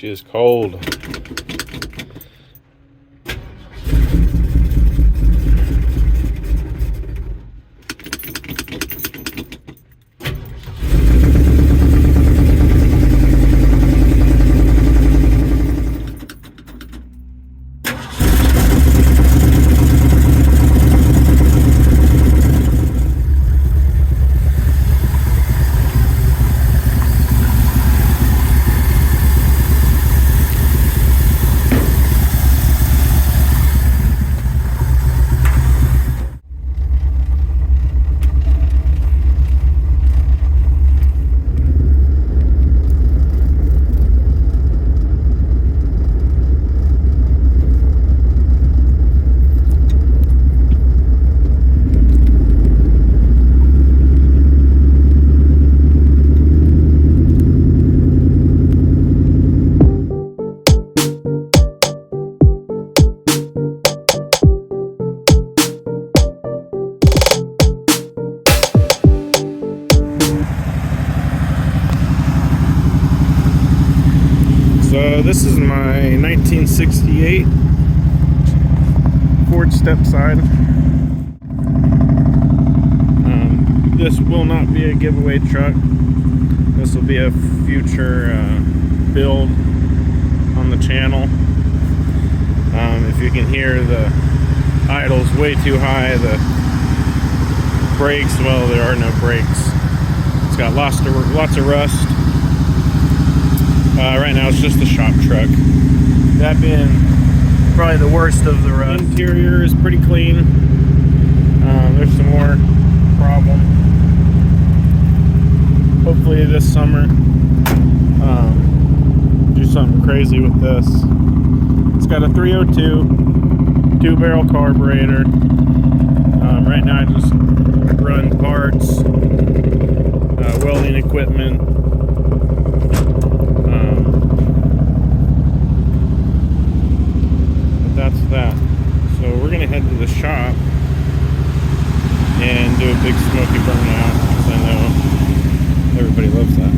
She is cold. So this is my 1968 Ford step-side. This will not be a giveaway truck. This will be a future build on the channel. If you can hear the idle's way too high, the brakes, well, there are no brakes. It's got lots of rust. Right now it's just a shop truck. That being probably the worst of the rust. Interior is pretty clean. There's some more problem. Hopefully this summer do something crazy with this. It's got a 302 2-barrel carburetor. Right now I just run parts, welding equipment. That's that. So we're gonna head to the shop and do a big smoky burnout because I know everybody loves that.